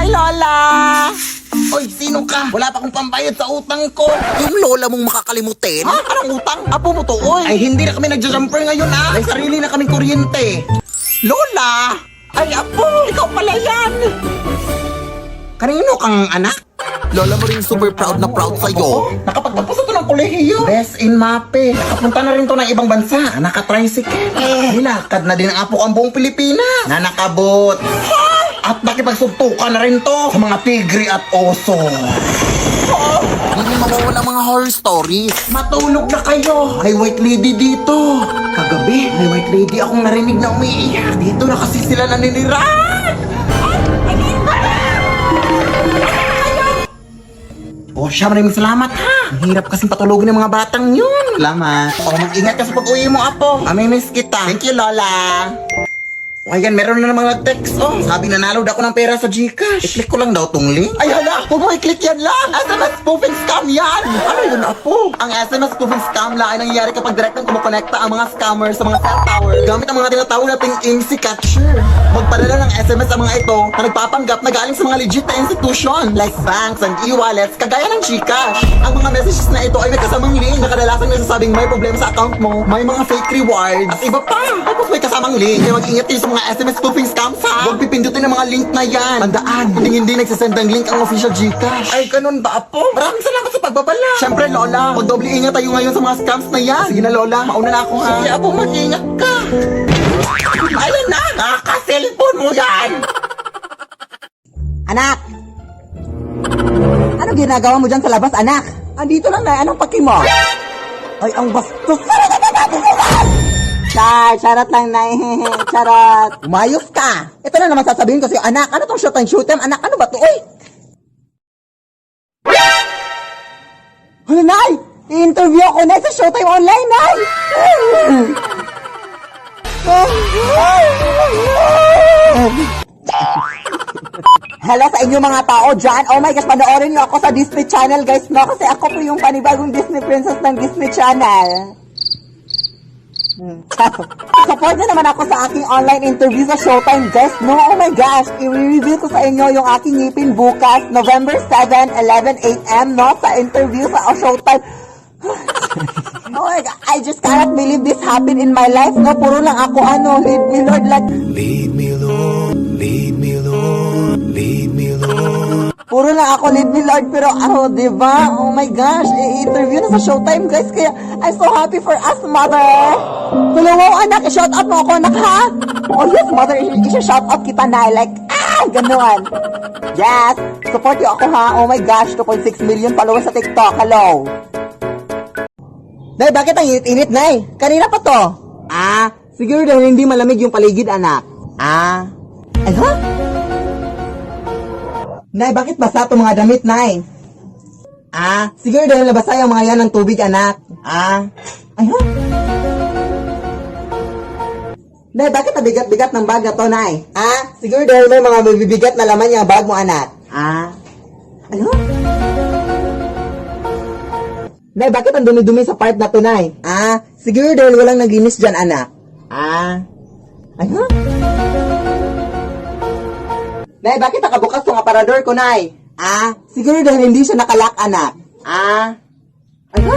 Hi, Lola! Oy, sino ka? Wala pa akong pambayad sa utang ko. Yung lola mong makakalimutin? Ha? Anong utang? Apo mo to, oy. Ay, hindi na kami nagja-jumper ngayon, ah. May sarili na kaming kuryente. Lola! Ay, apo! Ikaw pala yan! Kanino kang anak? Lola mo rin super proud na proud sa'yo. Nakapagtapos ito ng kolehiyo. Best in MAPE. Nakapunta na rin to ng ibang bansa. Nakatricycle. Nilakad na din ang apo ang buong Pilipinas. Na nakabot. At nakipagsugtukan na rin to sa mga tigre at oso. Hindi mawawala mga horror stories. Matulog na kayo. May white lady dito. Kagabi, may white lady akong narinig na umiiyak. Dito na kasi sila naninirahan. Oh, siya, maraming salamat ha. Ang hirap kasing patulogin ng mga batang yun. Salamat. O, mag-ingat ka sa pag-uwi mo, apo. Amimiss kita. Thank you, Lola. O, ayan, meron na namang nag-text. Oh, sabi nanalo daw ako ng pera sa Gcash. I-click ko lang daw tong link. Ay, hala, huwag mo i-click yan lang. SMS spoofing scam yan. Ano yun, apo? Ang SMS spoofing scam lang ay nangyayari kapag direktang kumukonekta ang mga scammers sa mga cell tower gamit ang mga tinatawag nating IMSI catcher. Magpadala ng SMS ang mga ito na nagpapanggap na galing sa mga legit na institution like banks and e-wallets kagaya ng Gcash. Ang mga messages na ito ay may kasamang link na kadalasang nagsasabing may problema sa account mo, may mga fake rewards, at iba pa. Tapos may kasamang link. Kaya mag-ingat kayo sa mga SMS spoofing scams ha. Huwag pipindutin ang mga link na yan. Tandaan, hindi nagsasend ng link ang official Gcash. Ay, ganun ba, apo? Maraming salamat sa pagbabala. Siyempre, Lola, mag-doble ingat tayo ngayon sa mga scams na yan. Sige na, Lola, mauna na ako ha. Sige, apo, mag-ingat ka. Ayun na, nakaka-cellphone mo yan. Anak! Ano ginagawa mo dyan sa labas, anak? Andito lang na, anong paki mo? Ay, ang bastos! Charot lang, nay. Charot. Umayos ka. Ito na naman sasabihin ko sa'yo, anak. Ano tong short and shoot time? Anak, ano ba to? Uy! Ano, nay? I-interview ako, nay, sa Showtime Online, nay! Hello sa inyo mga tao dyan. Oh my gosh, panoorin niyo ako sa Disney Channel, guys, no? Kasi ako po yung panibagong Disney princess ng Disney Channel. Support na naman ako sa aking online interview sa Showtime, guys, no? Oh my gosh, i-review ko sa inyo yung aking ngipin bukas, November 7, 11 a.m., no? Sa interview sa Showtime. Oh my God, I just cannot believe this happened in my life, no? Puro lang ako, lead me, Lord, like... Lead me, Lord, lead me, Lord, lead me, Lord. Puro lang ako, lead me, Lord, pero diba? Oh my gosh, i-interview na sa Showtime, guys, kaya I'm so happy for us, mother. Wow, anak, i-shout out mo ako, anak, ha? Oh yes, mother, i-shout out kita na, like, ganon. Yes, support you ako, ha? Oh my gosh, 2.6 million followers sa TikTok, hello. Nay, bakit ang init-init, Nay? Kanina pa to. Siguro dahil hindi malamig yung paligid, anak. Ano? Nay, bakit basa itong mga damit, Nay? Siguro dahil nabasa yung mga yan ng tubig, anak. Ano? Nay, bakit nabigat-bigat ng bag na to, Nay? Siguro dahil may mga mabibigat na laman yung bag mo, anak. Ano? Nay, bakit ang dumi-dumi sa part na to, Nay? Siguro dahil walang naglinis dyan, anak. Ano? Nay, bakit nakabukas tong aparador ko, Nay? Siguro dahil hindi siya nakalak, anak. Ano?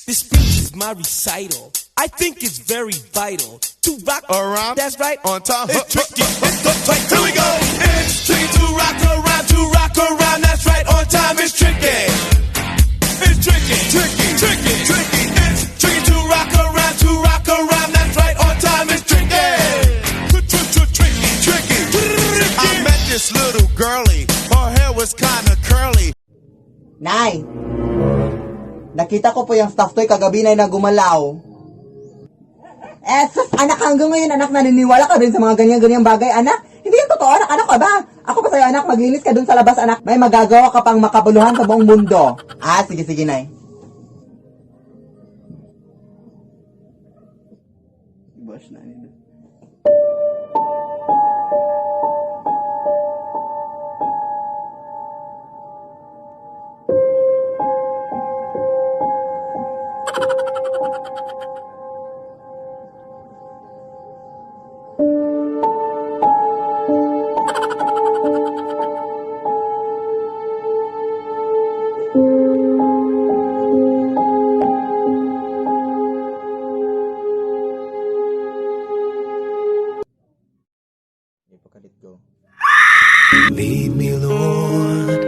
This speech is my recital. I think it's very vital to rock around. That's right, on time. It's tricky. It's the play. Here we go. It's tricky to rock around. To rock around. That's right, on time. It's tricky. It's tricky. Tricky. Tricky. Tricky. It's tricky to rock around. To rock around. That's right, on time. It's tricky. Tricky. Tricky. I met this little girlie. Her hair was kinda curly. Nay, nakita ko po yung stuff toy kagabi na gumalaw. Sus, anak, hanggang ngayon, anak, naniniwala ka din sa mga ganyan-ganyang bagay, anak? Hindi yan totoo, anak. Ano ka ba? Ako pa sa'yo, anak, maglinis ka dun sa labas, anak. May magagawa ka pang makabuluhan sa buong mundo. Sige, Nay. Boss na nila. Lead me, Lord.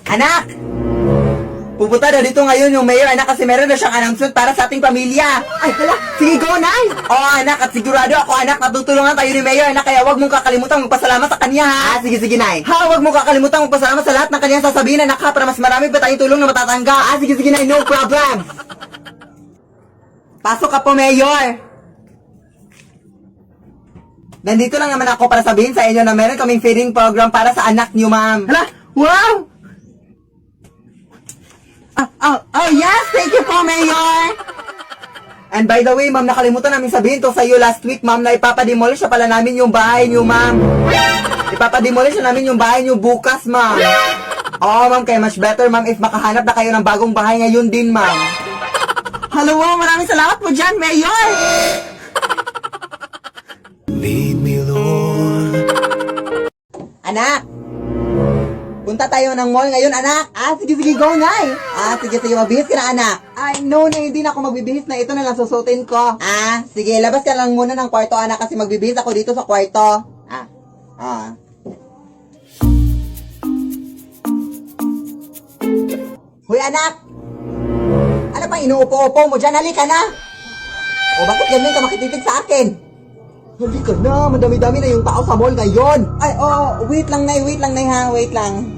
Anak! Pupunta na dito ngayon yung mayor, anak, kasi meron na siyang announcement para sa ating pamilya. Ay, hala, sige, go, Nay! Oo, anak, at sigurado ako, anak, natutulungan tayo ni mayor, anak, kaya wag mong kakalimutan magpasalamat sa kanya, ha? Sige, sige, Nay. Ha, wag mong kakalimutan magpasalamat sa lahat ng kanyang sasabihin, anak, ha, para mas marami pa tayong tulong na matatanggap. Sige, sige, Nay, no problem. Pasok ka po, mayor. Nandito lang naman ako para sabihin sa inyo na meron kaming feeding program para sa anak niyo, ma'am. Hala, wow! Oh, yes! Thank you po, Mayor! And by the way, ma'am, nakalimutan namin sabihin to sa iyo last week, ma'am, na ipapademolish na pala namin yung bahay niyo, ma'am. Ipapademolish na namin yung bahay niyo bukas, ma'am. Oo, ma'am, kaya much better, ma'am, if makahanap na kayo ng bagong bahay ngayon din, ma'am. Hello, maraming salamat po dyan, Mayor! Lead me, Lord. Anak! Punta tayo ng mall ngayon, anak. Sige, sige, go, Nay. Sige, sige, magbihis ka na, anak. Ay, no, na hindi na ako magbibihis na. Ito na lang susutin ko. Sige, labas ka lang muna ng kwarto, anak, kasi magbibihis ako dito sa kwarto. Hoy, anak! Ano pa inuupo-upo mo dyan? Halika na! O, bakit ganyan ka makititig sa akin? Halika na, madami-dami na yung tao sa mall ngayon. Ay, wait lang, Nay, ha, wait lang.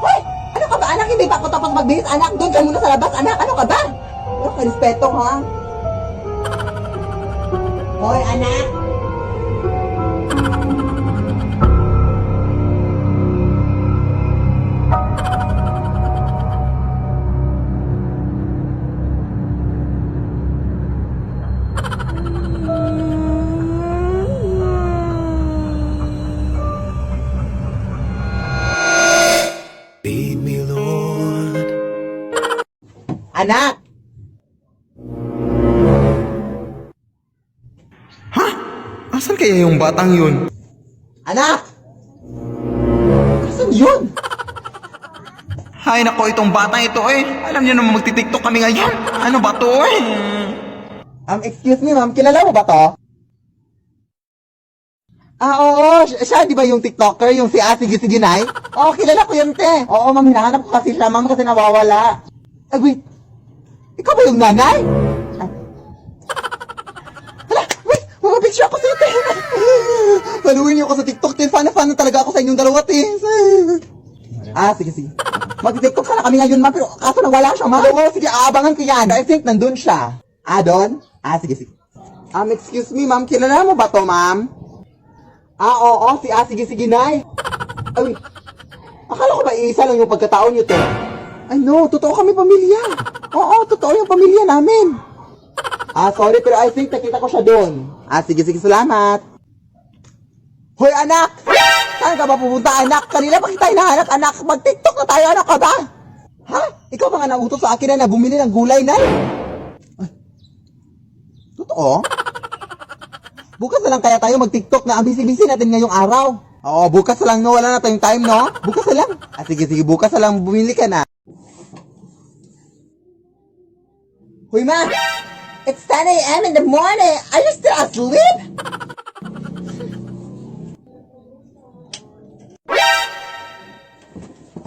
Hoy, ano ka ba, anak? Hindi pa ako tapos magbihis, anak. Doon ka muna sa labas, anak. Ano ka ba? Ano ka, respeto, ha? Hoy, anak. Lead me, Lord. Anak! Asan kaya yung batang yun? Anak! Asan yun? Hay nako, itong batang ito eh. Alam niyo naman magti-tiktok kami ngayon. Ano ba to eh? Excuse me, ma'am. Kilala mo ba to? Oo. Siya, di ba yung TikToker? Yung si Sige Sige Nay? Oo, kilala ko yun, te. Oo, ma'am. Hinahanap ko kasi siya, ma'am, kasi nawawala. Wait. Ikaw ba yung nanay? Hala, wait. Mapapicture ako sa'yo, te. Paluin niyo ako sa TikTok, te. Fan na talaga ako sa inyong dalawa, te. Sige, sige. Mag-TikTok sana kami ngayon, ma'am. Pero kaso nawala siya, ma'am. Oo, sige. Aabangan ko yan. I think nandun siya. Doon? Sige, sige. Excuse me, ma'am. Kilala mo ba to, ma'am? Oo, sige, sige, Nay. Ay, akala ko ba iisa lang yung pagkatao niyo, te? Ay, no, totoo kami pamilya. Oo, totoo yung pamilya namin. Sorry, pero I think nakita ko siya doon. Sige, sige, salamat. Hoy, anak! Saan ka ba pupunta, anak? Kanina pa kita hinahanap, anak. Mag-TikTok na tayo, anak ka ba? Ha? Ikaw ba nga nautos sa akin na bumili ng gulay, Nay? Ay, totoo? Bukas na lang kaya tayo mag-TikTok na ang busy-busy natin ngayong araw. Oo, bukas na lang, no? Wala na tayong time, no? Bukas na lang. Sige, sige, bukas na lang bumili ka na. Hoy, ma! It's 10 a.m. in the morning. Are you still asleep?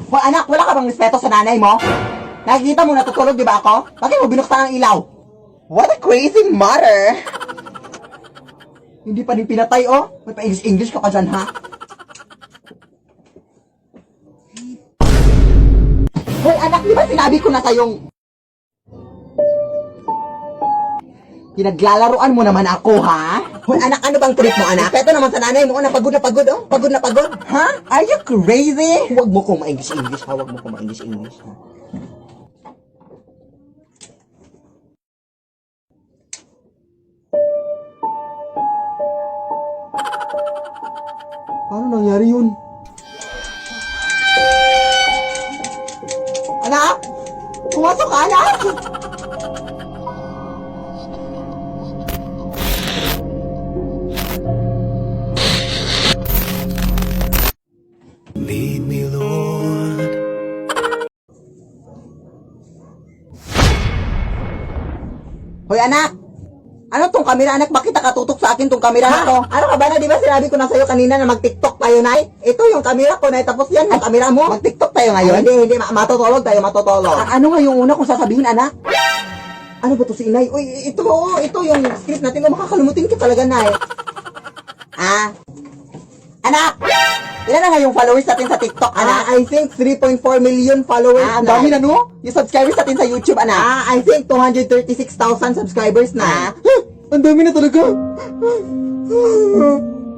Hoy, anak, wala ka bang respeto sa nanay mo? Nakikita mo natutulog, di ba ako? Bakit mo binuksan ang ilaw? What a crazy mother! Hindi pa din pinatay, oh. May pa-English ka pa dyan, ha? Hoy, anak, di ba sinabi ko na sa'yong... Pinaglalaruan mo naman ako, ha? Hoy, anak, ano bang trip mo, anak? Ito naman sa nanay mo, napagod na pagod, oh. Pagod na pagod. Ha? Are you crazy? Huwag mo kong ma-English, ha? Huwag mo kong ma-English, ha? Paano nangyari yun? Anak! Pumasok ka, anak! Lead me, Lord. Hoy, anak! Ano tong kamera, anak? Bakit nakatutok sa akin tong kamera na to? Ano ka ba na? Di ba sinabi ko na sa'yo kanina na mag-tiktok tayo, Nay? Ito yung kamera ko, Nay. Tapos yan, yung kamera mo. Mag-tiktok tayo ngayon? Hindi. Matutulog tayo, matutulog. Ano nga yung una kong sasabihin, anak? Ano ba to si Inay? Uy, ito yung script natin. Makakalimutin ka talaga, Nay. Anak! Ilan na nga yung followers natin sa TikTok, anak? I think 3.4 million followers. Ang dami na, no? Yung subscribers natin sa YouTube, anak? I think 236,000 subscribers na. Ang dami na talaga.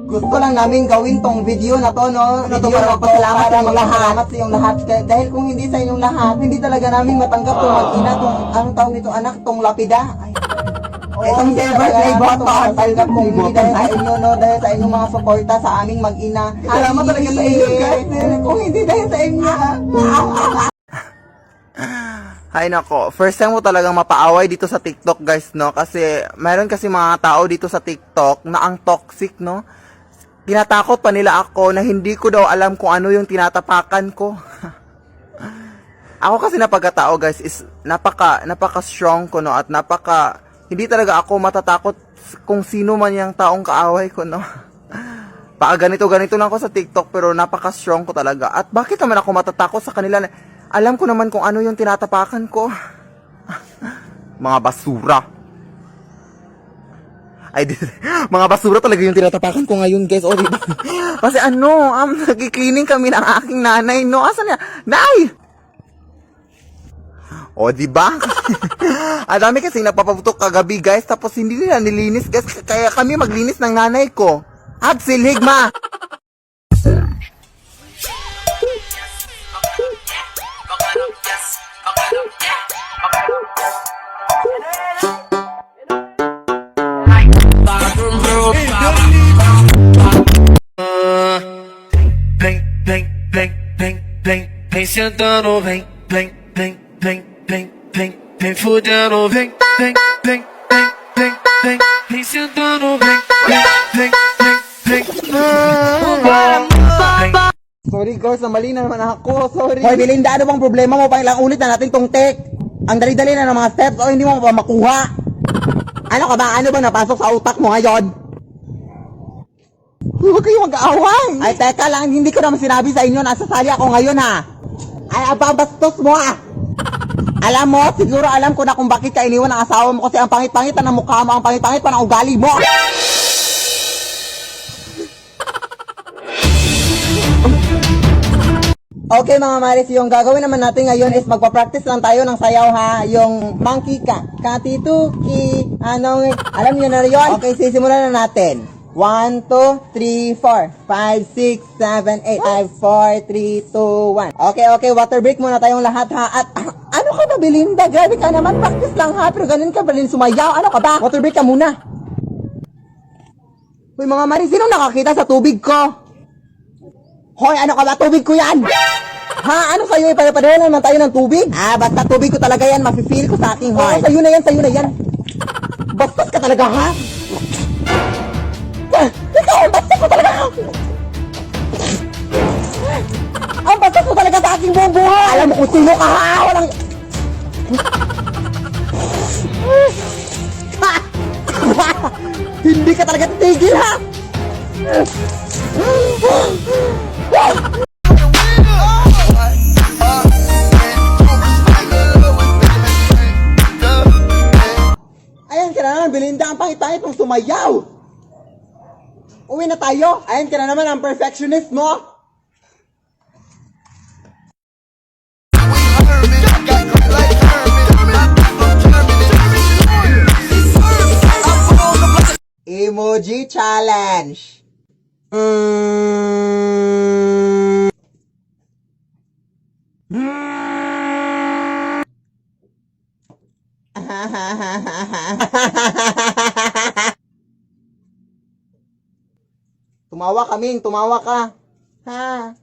Gusto lang namin gawin tong video na to, no? Video para magpasalamat sa inyong lahat. Sa inyong lahat. Dahil kung hindi sa inyong lahat, hindi talaga namin matanggap tong mag-ina, tong, anong tawag nito, anak, tong lapida. Itong silver play button. Matanggap kung hindi dahil sa inyo, no? Dahil sa inyong mga suporta sa aming mag-ina. Salamat talaga sa inyo, guys. Kung hindi dahil sa inyo. Hay nako, first time mo talagang mapaaway dito sa TikTok, guys, no? Kasi meron kasi mga tao dito sa TikTok na ang toxic, no? Tinatakot pa nila ako na hindi ko daw alam kung ano yung tinatapakan ko. Ako kasi na pagkatao, guys, is napaka strong ko, no? At hindi talaga ako matatakot kung sino man yung taong kaaway ko, no? Ganito lang ako sa TikTok, pero napaka-strong ko talaga. At bakit naman ako matatakot sa kanila? Alam ko naman kung ano yung tinatapakan ko. Mga basura. Mga basura talaga yung tinatapakan ko ngayon, guys. O, diba? Kasi nagki-cleaning kami ng aking nanay, no? Asan niya? Nay! O, diba? Ang dami kasi nagpapaputok kagabi, guys. Tapos hindi nila nilinis, guys. Kaya kami maglinis ng nanay ko. Absil Higma! Vem sentando, vem fudendo, vem sentando, Sorry, girls, mali na naman ako. Sorry. Hoy, Belinda, ano bang problema mo? Pang ilang ulit na natin tong take. Ang dali-dali na ng mga steps o hindi mo pa makuha. Ano ka ba? Ano ba napasok sa utak mo ngayon? Huwag kayo mag-aaway. Ay, teka lang. Hindi ko naman sinabi sa inyo. Nasasali ako ngayon, ha? Ay, ababastos mo, ah. Alam mo, siguro alam ko na kung bakit ka iniwan ng asawa mo kasi ang pangit-pangit na ng mukha mo, ang pangit-pangit pa ng ugali mo. Okay mga Maris, yung gagawin naman natin ngayon is magpa-practice lang tayo ng sayaw ha, yung monkey ka, katituki, alam niyo na yun? Okay, sisimulan na natin. 1, 2, 3, 4, 5, 6, 7, 8, 5, 4, 3, 2, 1. Okay, water break muna tayong lahat ha. At ano ka ba, Belinda? Grabe ka naman, practice lang ha, pero ganun ka pa rin sumayaw. Ano ka ba? Water break ka muna. Uy mga Maris, sino nakakita sa tubig ko? Hoy, ano ka ba? Tubig ko yan! Ha? Ano sa'yo? Ipapadala naman tayo ng tubig? Basta tubig ko talaga yan. Mafe-feel ko sa aking heart. Sa'yo na yan. Bastos ka talaga, ha? Ikaw, ang bastos ko talaga! Ang bastos ko talaga sa aking buong buhay! Alam mo kung sino ka, ha? Walang... Hindi ka talaga titigil, ha? Ayan ka na naman, Belinda, ang pangit-pangit mong sumayaw. Uwi na tayo. Ayan ka na naman, ang perfectionist mo. Emoji challenge. Tumawa ka, Ming. Tumawa ka. Ha?